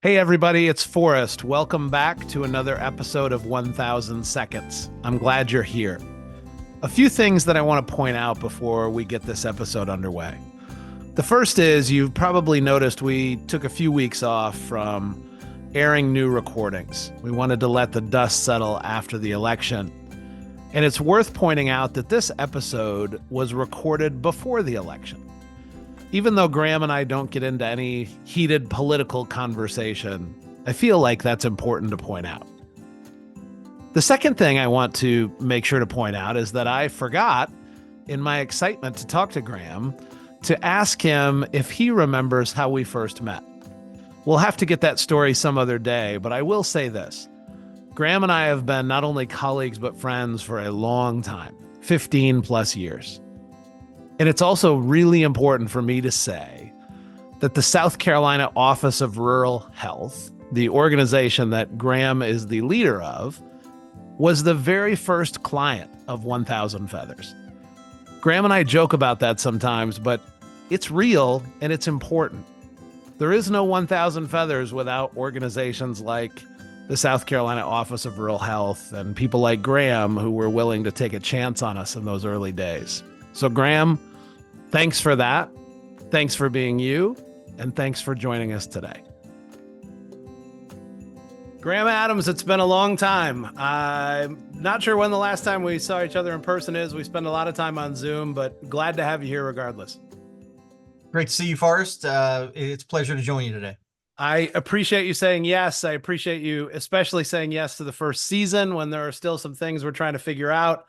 Hey everybody, it's Forrest. Welcome back to another episode of 1000 Seconds. I'm glad you're here. A few things that I want to point out before we get this episode underway. The first is you've probably noticed we took a few weeks off from airing new recordings. We wanted to let the dust settle after the election. And it's worth pointing out that this episode was recorded before the election. Even though Graham and I don't get into any heated political conversation, I feel like that's important to point out. The second thing I want to make sure to point out is that I forgot, in my excitement to talk to Graham, to ask him if he remembers how we first met. We'll have to get that story some other day, but I will say this. Graham and I have been not only colleagues but friends for a long time, 15 plus years. And it's also really important for me to say that the South Carolina Office of Rural Health, the organization that Graham is the leader of, was the very first client of 1000 Feathers. Graham and I joke about that sometimes, but it's real and it's important. There is no 1000 Feathers without organizations like the South Carolina Office of Rural Health and people like Graham who were willing to take a chance on us in those early days. So Graham, thanks for that. Thanks for being you. And thanks for joining us today. Graham Adams, it's been a long time. I'm not sure when the last time we saw each other in person is. We spend a lot of time on Zoom, but glad to have you here regardless. Great to see you, Forrest. It's a pleasure to join you today. I appreciate you saying yes. I appreciate you especially saying yes to the first season when there are still some things we're trying to figure out.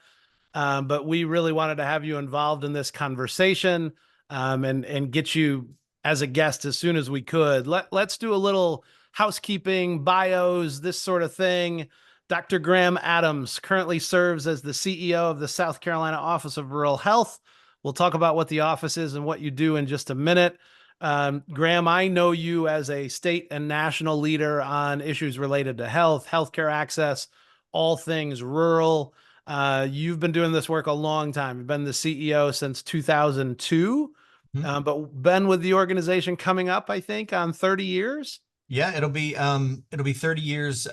But we really wanted to have you involved in this conversation and get you as a guest as soon as we could. Let's do a little housekeeping, bios, this sort of thing. Dr. Graham Adams currently serves as the CEO of the South Carolina Office of Rural Health. We'll talk about what the office is and what you do in just a minute. Graham, I know you as a state and national leader on issues related to health, healthcare access, all things rural. You've been doing this work a long time. You've been the CEO since 2002, but been with the organization coming up, I think, on 30 years. Yeah, it'll be 30 years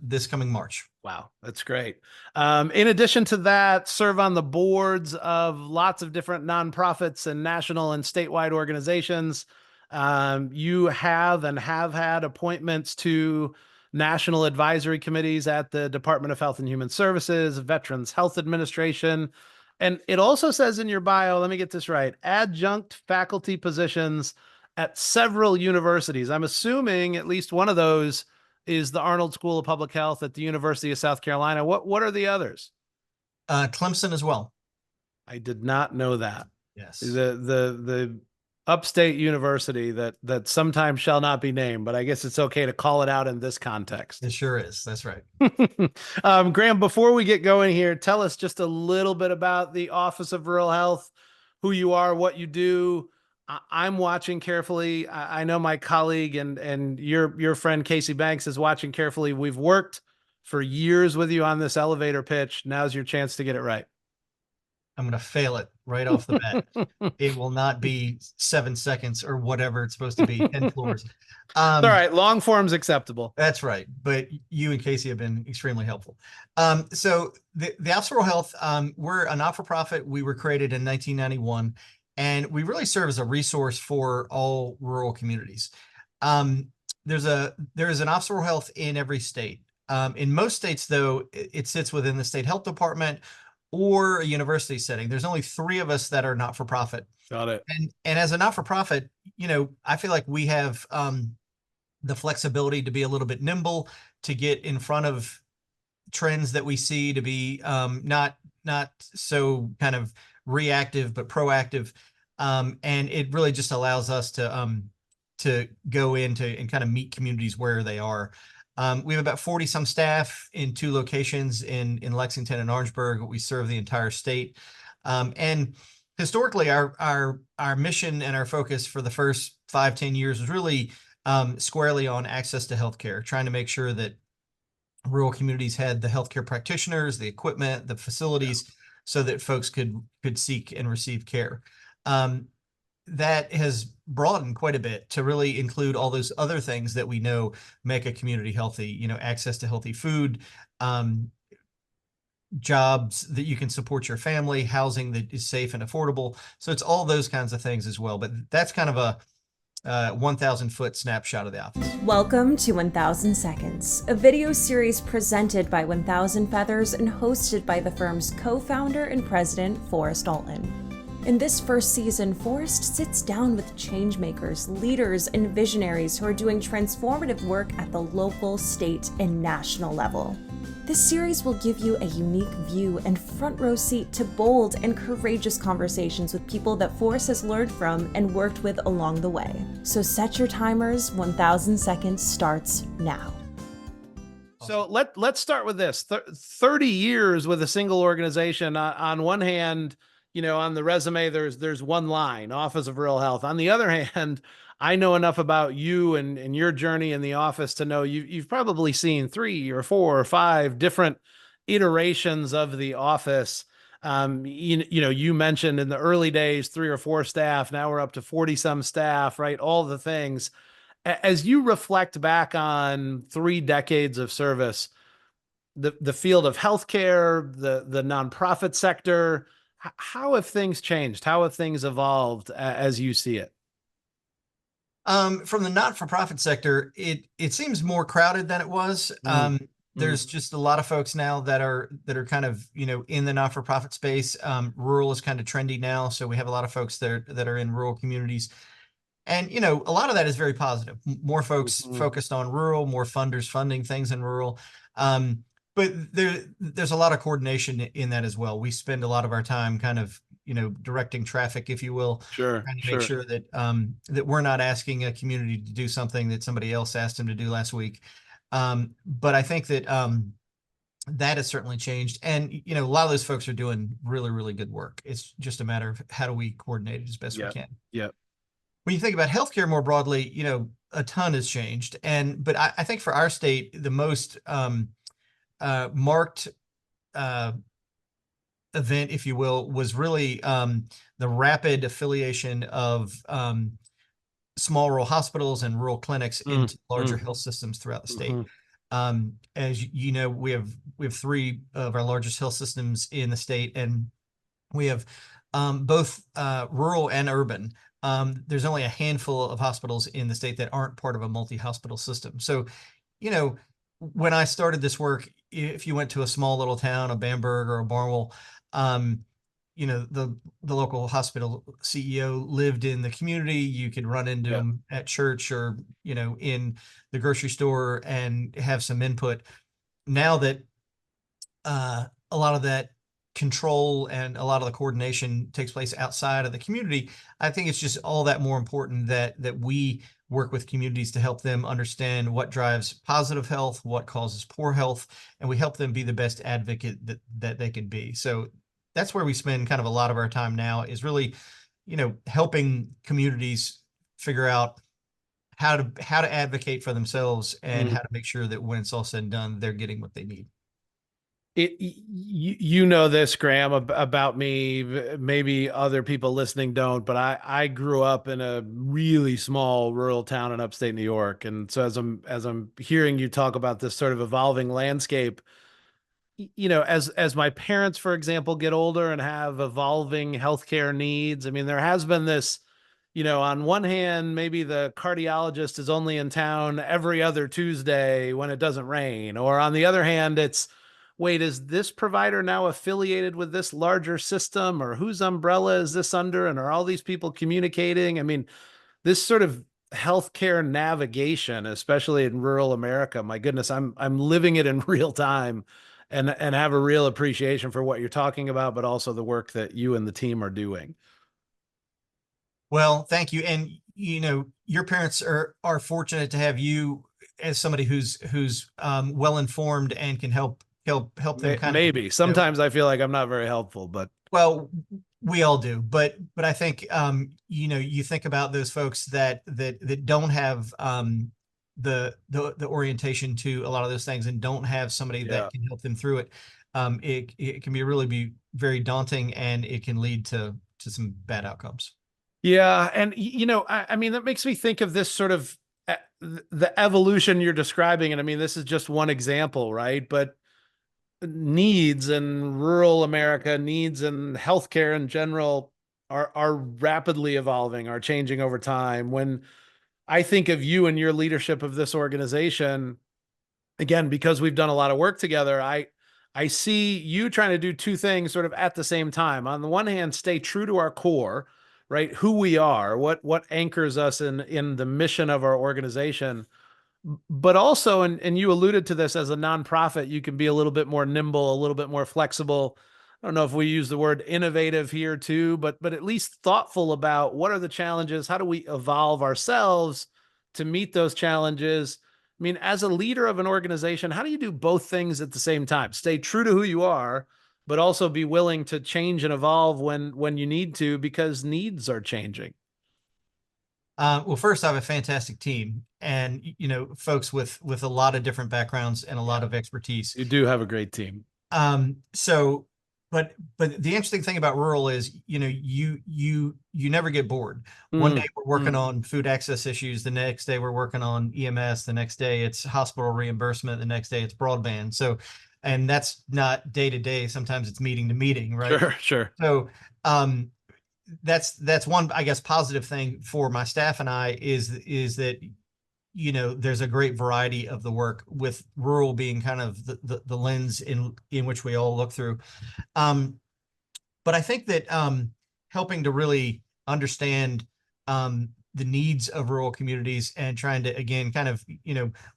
this coming March. Wow, that's great. In addition to that, serve on the boards of lots of different nonprofits and national and statewide organizations. You have and have had appointments to national advisory committees at the Department of Health and Human Services, Veterans Health Administration. And it also says in your bio, let me get this right, adjunct faculty positions at several universities. I'm assuming at least one of those is the Arnold School of Public Health at the University of South Carolina. What are the others? Clemson as well. I did not know that. Yes. The upstate university that sometimes shall not be named, but I guess it's okay to call it out in this context. It sure is. That's right. Graham, before we get going here, tell us just a little bit about the Office of Rural Health, who you are, what you do. I'm watching carefully. I know my colleague and your friend Casey Banks is watching carefully. We've worked for years with you on this elevator pitch. Now's your chance to get it right. I'm going to fail it right off the bat. It will not be 7 seconds or whatever it's supposed to be, 10 floors. All right, long form's acceptable. That's right. But you and Casey have been extremely helpful. So the Office of Rural Health, we're a not-for-profit. We were created in 1991. And we really serve as a resource for all rural communities. There is an Office of Rural Health in every state. In most states, though, it sits within the state health department or a university setting. There's only 3 of us that are not-for-profit. Got it. And as a not-for-profit, I feel like we have the flexibility to be a little bit nimble, to get in front of trends that we see, to be not so kind of reactive but proactive, and it really just allows us to go into and kind of meet communities where they are. We have about 40 some staff in 2 locations in Lexington and Orangeburg. We serve the entire state, and historically our mission and our focus for the first 5-10 years was really squarely on access to healthcare, trying to make sure that rural communities had the healthcare practitioners, the equipment, the facilities, so that folks could seek and receive care. That has broadened quite a bit to really include all those other things that we know make a community healthy. Access to healthy food, um, jobs that you can support your family, housing that is safe and affordable. So it's all those kinds of things as well. But that's kind of a 1,000-foot snapshot of the office. Welcome to 1000 Seconds, a video series presented by 1000 Feathers and hosted by the firm's co-founder and president, Forrest. In this first season, Forrest sits down with changemakers, leaders, and visionaries who are doing transformative work at the local, state, and national level. This series will give you a unique view and front row seat to bold and courageous conversations with people that Forrest has learned from and worked with along the way. So set your timers, 1000 Seconds starts now. So let's start with this. 30 years with a single organization. On one hand, on the resume, there's one line, Office of Rural Health. On the other hand, I know enough about you and your journey in the office to know you've probably seen 3 or 4 or 5 different iterations of the office. You mentioned in the early days, 3 or 4 staff. Now we're up to 40 some staff, right? All the things. As you reflect back on 3 decades of service, the field of healthcare, the nonprofit sector, how have things changed? How have things evolved as you see it? From the not-for-profit sector, it seems more crowded than it was. There's just a lot of folks now that are kind of in the not-for-profit space. Rural is kind of trendy now, so we have a lot of folks that are in rural communities, and a lot of that is very positive. More folks focused on rural, more funders funding things in rural. But there's a lot of coordination in that as well. We spend a lot of our time kind of directing traffic, if you will, Sure, trying to sure. make sure that that we're not asking a community to do something that somebody else asked them to do last week. But I think that that has certainly changed, and a lot of those folks are doing really, really good work. It's just a matter of how do we coordinate it as best we can. Yeah. When you think about healthcare more broadly, a ton has changed, but I think for our state, the most marked event, if you will, was really the rapid affiliation of small rural hospitals and rural clinics into larger health systems throughout the state. As you know, we have 3 of our largest health systems in the state, and we have both rural and urban. There's only a handful of hospitals in the state that aren't part of a multi-hospital system. So, when I started this work, if you went to a small little town, a Bamberg or a Barnwell, the local hospital CEO lived in the community. You could run into him at church or, in the grocery store and have some input. Now that a lot of that control and a lot of the coordination takes place outside of the community, I think it's just all that more important that we work with communities to help them understand what drives positive health, what causes poor health, and we help them be the best advocate that they can be. So that's where we spend kind of a lot of our time now, is really, helping communities figure out how to advocate for themselves and how to make sure that when it's all said and done, they're getting what they need. You know this, Graham, about me. Maybe other people listening don't, but I grew up in a really small rural town in upstate New York, and so as I'm hearing you talk about this sort of evolving landscape, as my parents, for example, get older and have evolving healthcare needs, I mean, there has been this, on one hand, maybe the cardiologist is only in town every other Tuesday when it doesn't rain, or on the other hand, it's, wait, is this provider now affiliated with this larger system, or whose umbrella is this under? And are all these people communicating? I mean, this sort of healthcare navigation, especially in rural America, my goodness, I'm living it in real time and have a real appreciation for what you're talking about, but also the work that you and the team are doing. Well, thank you. And your parents are fortunate to have you as somebody who's well informed and can help them kind Maybe of, sometimes I feel like I'm not very helpful, but well, we all do. But I think you think about those folks that don't have the orientation to a lot of those things and don't have somebody that can help them through it. It can really be very daunting, and it can lead to some bad outcomes. Yeah. And, I mean, that makes me think of this sort of the evolution you're describing. And I mean, this is just one example, right? But needs in rural America, needs in healthcare in general are rapidly evolving, are changing over time. When I think of you and your leadership of this organization, again, because we've done a lot of work together, I see you trying to do two things sort of at the same time. On the one hand, stay true to our core, right? Who we are, what anchors us in the mission of our organization. But also, and you alluded to this, as a nonprofit, you can be a little bit more nimble, a little bit more flexible. I don't know if we use the word innovative here too, but at least thoughtful about what are the challenges, how do we evolve ourselves to meet those challenges. I mean, as a leader of an organization, how do you do both things at the same time? Stay true to who you are, but also be willing to change and evolve when you need to, because needs are changing. Well, first, I have a fantastic team, and folks with a lot of different backgrounds and a lot Yeah, of expertise. you do have a great team. So, but the interesting thing about rural is, you never get bored. One day Mm, we're working mm. on food access issues, the next day we're working on EMS, the next day it's hospital reimbursement, the next day it's broadband. So, and that's not day to day. Sometimes it's meeting to meeting, right? Sure, sure. So, um, that's one, I guess, positive thing for my staff and I is that there's a great variety of the work, with rural being kind of the lens in which we all look through. Um, but I think that helping to really understand the needs of rural communities, and trying to, again, kind of,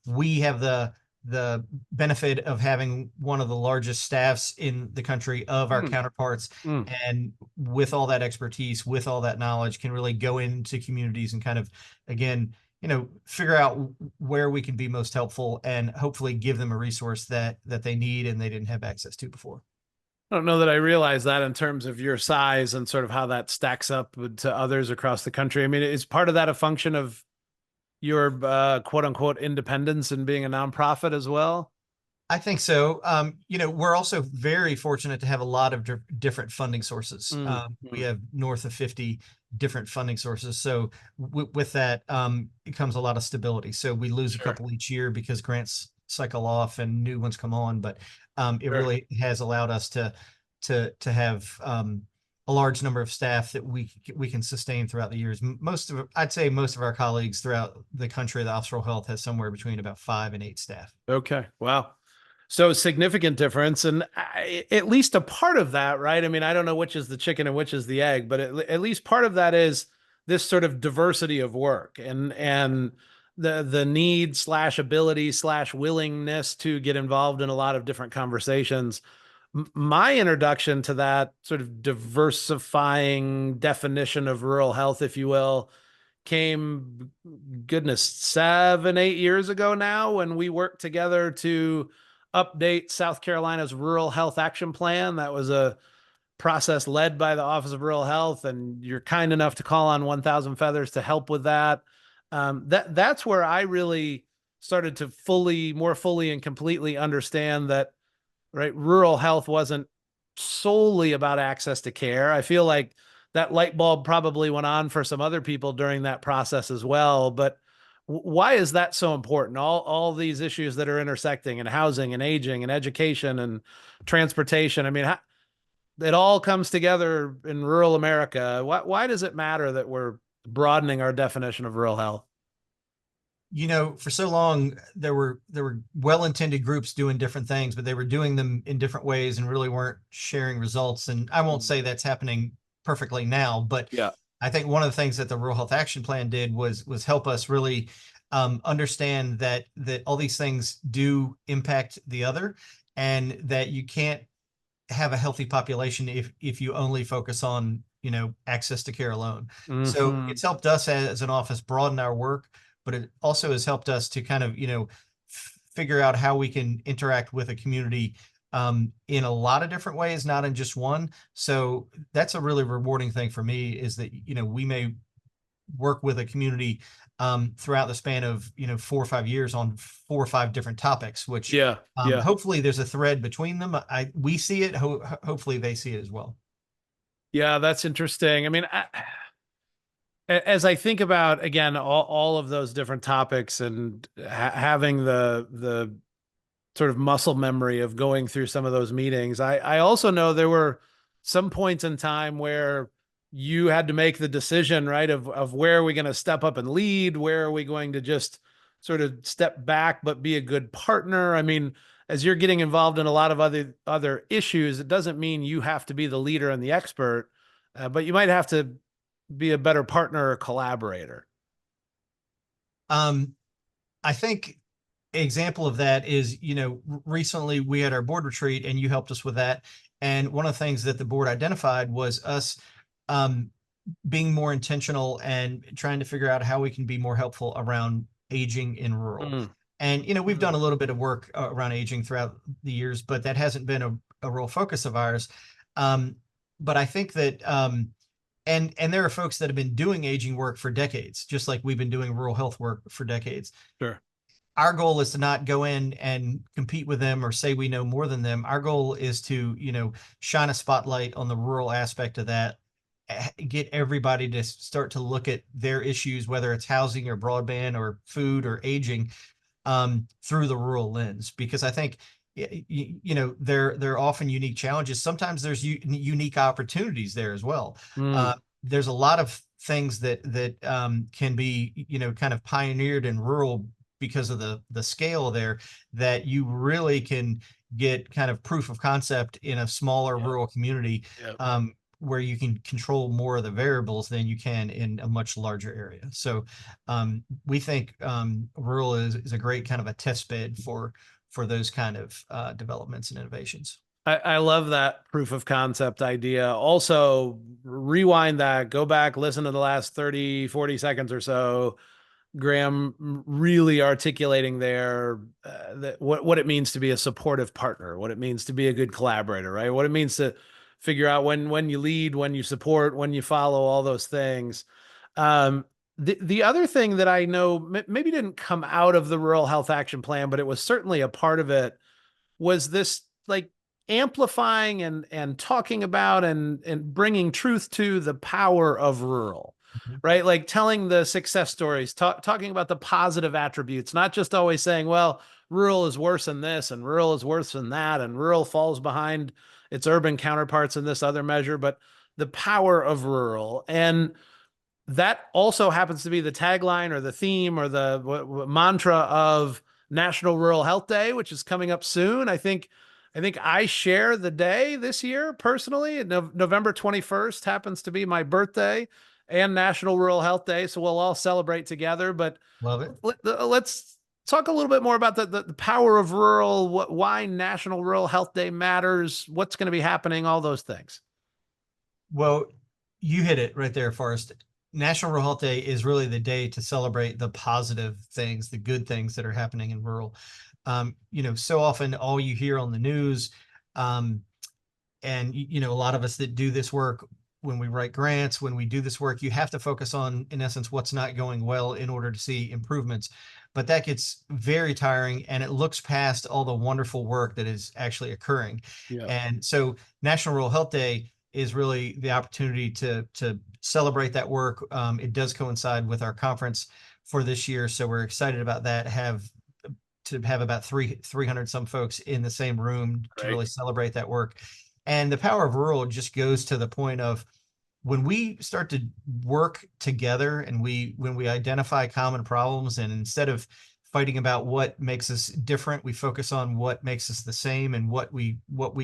we have the benefit of having one of the largest staffs in the country of our Mm, counterparts, mm. and with all that expertise, with all that knowledge, can really go into communities and kind of, again, figure out where we can be most helpful, and hopefully give them a resource that they need and they didn't have access to before. I don't know that I realize that in terms of your size and sort of how that stacks up to others across the country. I mean, is part of that a function of your quote unquote independence and being a nonprofit as well? I think so. We're also very fortunate to have a lot of different funding sources. Mm, We mm. have north of 50 different funding sources. So with that, it comes a lot of stability. So we lose a Sure, couple each year because grants cycle off and new ones come on. But it sure. really has allowed us to have a large number of staff that we can sustain throughout the years. I'd say most of our colleagues throughout the country, the Office of Rural Health has somewhere between about 5 and 8 staff. Okay. Wow. So significant difference, and at least a part of that, right? I mean, I don't know which is the chicken and which is the egg, but at least part of that is this sort of diversity of work, and the need slash ability slash willingness to get involved in a lot of different conversations. My introduction to that sort of diversifying definition of rural health, if you will, came, goodness, 7, 8 years ago now, when we worked together to update South Carolina's Rural Health Action Plan. That was a process led by the Office of Rural Health, and you're kind enough to call on 1,000 Feathers to help with that. That's where I really started to more fully and completely understand that, right, rural health wasn't solely about access to care. I feel like that light bulb probably went on for some other people during that process as well. But why is that so important? All these issues that are intersecting, and housing and aging and education and transportation. I mean, it all comes together in rural America. Why does it matter that we're broadening our definition of rural health? For so long there were well-intended groups doing different things, but they were doing them in different ways and really weren't sharing results. And I won't say that's happening perfectly now, but Yeah. I think one of the things that the Rural Health Action Plan did was help us really understand that all these things do impact the other, and that you can't have a healthy population if you only focus on access to care alone. So Hmm. it's helped us as an office broaden our work, but it also has helped us to kind of figure out how we can interact with a community in a lot of different ways, not in just one. So that's a really rewarding thing for me, is that we may work with a community throughout the span of 4 or 5 years on 4 or 5 different topics, which Yeah. Yeah. hopefully there's a thread between them. We see it. Hopefully they see it as well. Yeah. That's interesting. I mean, As I think about, again, all of those different topics and having the sort of muscle memory of going through some of those meetings, I also know there were some points in time where you had to make the decision, right, of where are we going to step up and lead, where are we going to just sort of step back but be a good partner. I mean, as you're getting involved in a lot of other issues, it doesn't mean you have to be the leader and the expert, but you might have to be a better partner or collaborator. Um, I think example of that is, recently we had our board retreat and you helped us with that. And one of the things that the board identified was us um, being more intentional and trying to figure out how we can be more helpful around aging in rural. Mm. And, we've done a little bit of work around aging throughout the years, but that hasn't been a real focus of ours. But I think that, and there are folks that have been doing aging work for decades, just like we've been doing rural health work for decades. Sure. Our goal is to not go in and compete with them or say we know more than them. Our goal is to, shine a spotlight on the rural aspect of that, get everybody to start to look at their issues, whether it's housing or broadband or food or aging, through the rural lens. Because I think, they're often unique challenges. Sometimes there's unique opportunities there as well. Mm. There's a lot of things that can be, kind of pioneered in rural because of the scale there, that you really can get kind of proof of concept in a smaller rural community, where you can control more of the variables than you can in a much larger area. So we think rural is a great kind of a test bed for those kind of developments and innovations. I love that proof of concept idea. Also, rewind that, go back, listen to the last 30, 40 seconds or so. Graham really articulating there what it means to be a supportive partner, what it means to be a good collaborator, right? What it means to figure out when you lead, when you support, when you follow, all those things. The other thing that I know maybe didn't come out of the Rural Health Action Plan, but it was certainly a part of it, was this like amplifying and talking about and bringing truth to the power of rural. Mhm. Right? Like telling the success stories, talking about the positive attributes, not just always saying, well, rural is worse than this and rural is worse than that and rural falls behind its urban counterparts in this other measure, but the power of rural. And that also happens to be the tagline or the theme or the mantra of National Rural Health Day, which is coming up soon. I share the day this year personally. November 21st happens to be my birthday and National Rural Health Day, so we'll all celebrate together. But Love it. let's talk a little bit more about the power of rural, why National Rural Health Day matters, what's going to be happening, all those things. Well, you hit it right there, Forrest. National Rural Health Day is really the day to celebrate the positive things, the good things that are happening in rural. So often all you hear on the news, and a lot of us that do this work, when we write grants, when we do this work, you have to focus on, in essence, what's not going well in order to see improvements. But that gets very tiring and it looks past all the wonderful work that is actually occurring. Yeah. And so National Rural Health Day is really the opportunity to celebrate that work. It does coincide with our conference for this year, so we're excited about that. Have about 300 some folks in the same room to really celebrate that work. And the power of rural just goes to the point of when we start to work together and when we identify common problems, and instead of fighting about what makes us different, we focus on what makes us the same and what we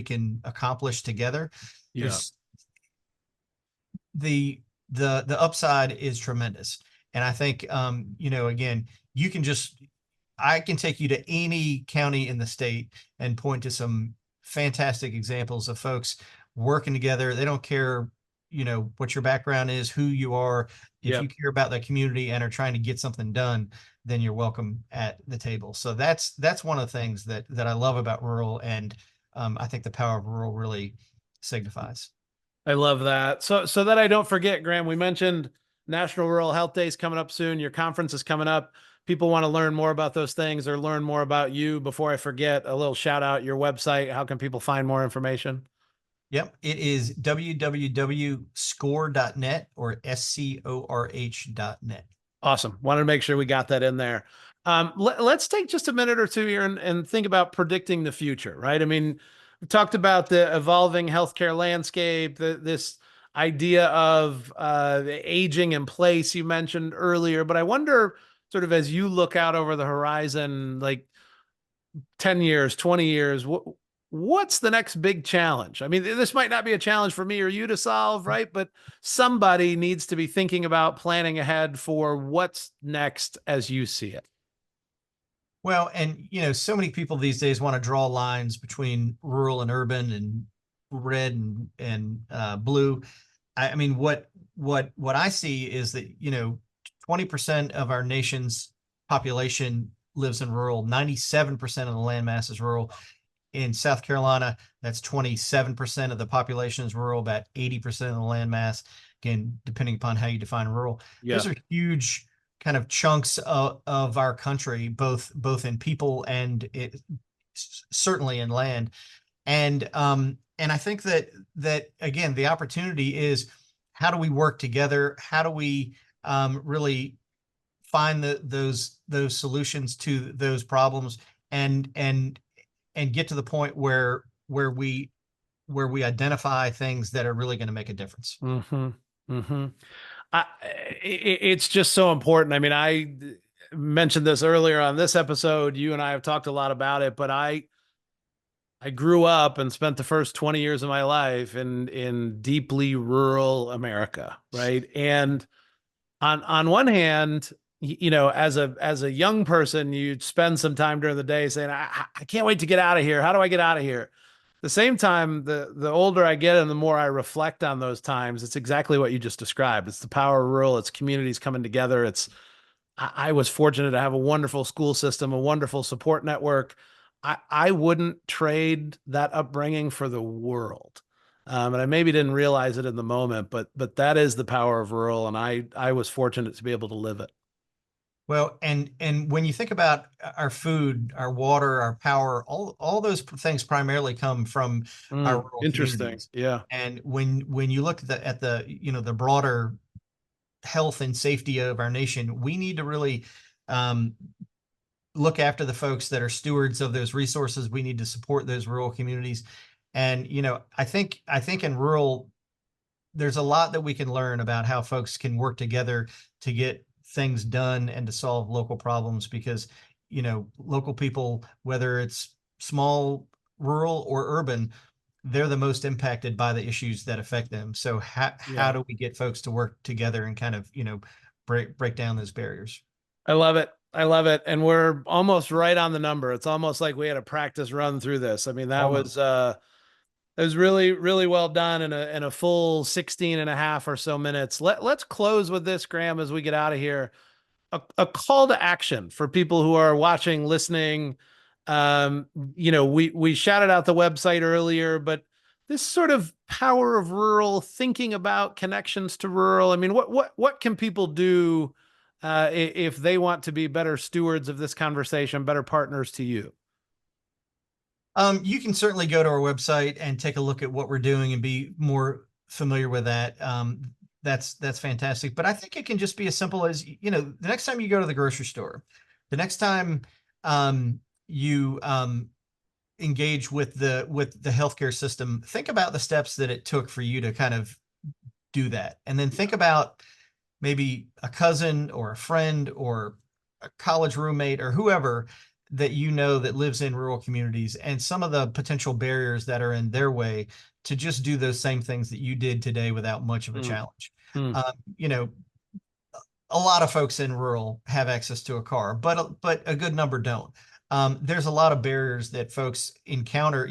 can accomplish together. Yeah. The upside is tremendous. And I think, again, I can take you to any county in the state and point to some fantastic examples of folks working together. They don't care, what your background is, who you are. If you care about the community and are trying to get something done, then you're welcome at the table. So that's one of the things that I love about rural. And I think the power of rural really signifies. I love that. So that I don't forget, Graham, we mentioned National Rural Health Day is coming up soon. Your conference is coming up. People want to learn more about those things or learn more about you. Before I forget, a little shout out, your website. How can people find more information? Yep. It is www.score.net or SCORH.net. Awesome. Wanted to make sure we got that in there. Let's take just a minute or two here and think about predicting the future, right? I mean, we talked about the evolving healthcare landscape, this idea of aging in place you mentioned earlier, but I wonder, sort of as you look out over the horizon, like 10 years, 20 years, what's the next big challenge? I mean, this might not be a challenge for me or you to solve, right? But somebody needs to be thinking about planning ahead for what's next as you see it. Well, and so many people these days want to draw lines between rural and urban and red and blue. I mean, what I see is that 20% of our nation's population lives in rural. 97% of the landmass is rural. In South Carolina, that's 27% of the population is rural, about 80% of the landmass. Again, depending upon how you define rural. Yeah. Those are huge kind of chunks of our country, both in people and certainly in land. And I think that again, the opportunity is, how do we work together? How do we really find those solutions to those problems and get to the point where we identify things that are really going to make a difference. Mm-hmm. Mm-hmm. It's just so important. I mean, I mentioned this earlier on this episode. You and I have talked a lot about it, but I grew up and spent the first 20 years of my life in deeply rural America, right? And on one hand, as a young person, you'd spend some time during the day saying, I can't wait to get out of here. How do I get out of here? The same time, the older I get and the more I reflect on those times, it's exactly what you just described. It's the power of rural, it's communities coming together. I was fortunate to have a wonderful school system, a wonderful support network. I wouldn't trade that upbringing for the world. And I maybe didn't realize it in the moment, but that is the power of rural, and I was fortunate to be able to live it. Well, and when you think about our food, our water, our power, all those things primarily come from our rural Interesting. communities. Yeah. And when you look at the broader health and safety of our nation, we need to really look after the folks that are stewards of those resources. We need to support those rural communities. And I think in rural, there's a lot that we can learn about how folks can work together to get things done and to solve local problems, because local people, whether it's small, rural, or urban, they're the most impacted by the issues that affect them. So how do we get folks to work together and kind of break down those barriers? I love it. I love it. And we're almost right on the number. It's almost like we had a practice run through this. I mean, that was it was really, really well done in a full 16 and a half or so minutes. Let's close with this, Graham, as we get out of here. A call to action for people who are watching, listening. We shouted out the website earlier, but this sort of power of rural, thinking about connections to rural. I mean, what can people do if they want to be better stewards of this conversation, better partners to you? You can certainly go to our website and take a look at what we're doing and be more familiar with that. That's fantastic. But I think it can just be as simple as, the next time you go to the grocery store, the next time you engage with the healthcare system, think about the steps that it took for you to kind of do that. And then think about maybe a cousin or a friend or a college roommate or whoever that that lives in rural communities, and some of the potential barriers that are in their way to just do those same things that you did today without much of a challenge. A lot of folks in rural have access to a car, but a good number don't. There's a lot of barriers that folks encounter.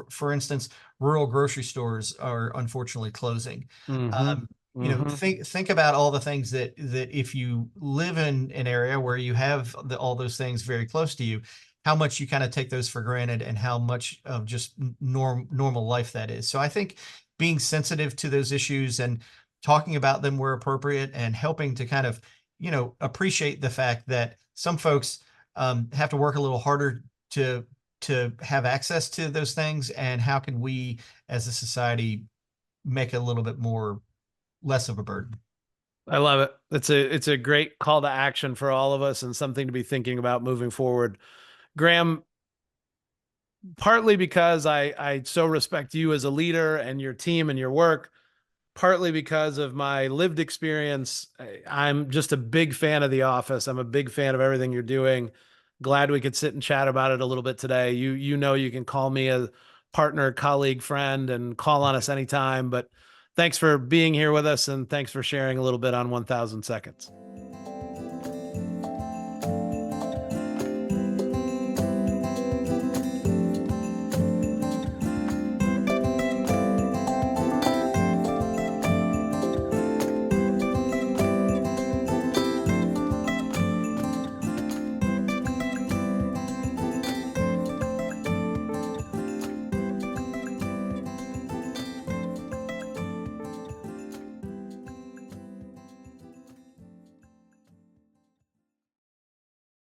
For instance, rural grocery stores are unfortunately closing. Think about all the things that if you live in an area where you have all those things very close to you, how much you kind of take those for granted and how much of just normal life that is. So I think being sensitive to those issues and talking about them where appropriate and helping to kind of, appreciate the fact that some folks have to work a little harder to to have access to those things, and how can we as a society make it a little bit more less of a burden? I love it. It's a great call to action for all of us and something to be thinking about moving forward. Graham, partly because I so respect you as a leader and your team and your work, partly because of my lived experience. I'm just a big fan of The Office. I'm a big fan of everything you're doing. Glad we could sit and chat about it a little bit today. You know you can call me a partner, colleague, friend, and call on us anytime. But thanks for being here with us, and thanks for sharing a little bit on 1000 Seconds.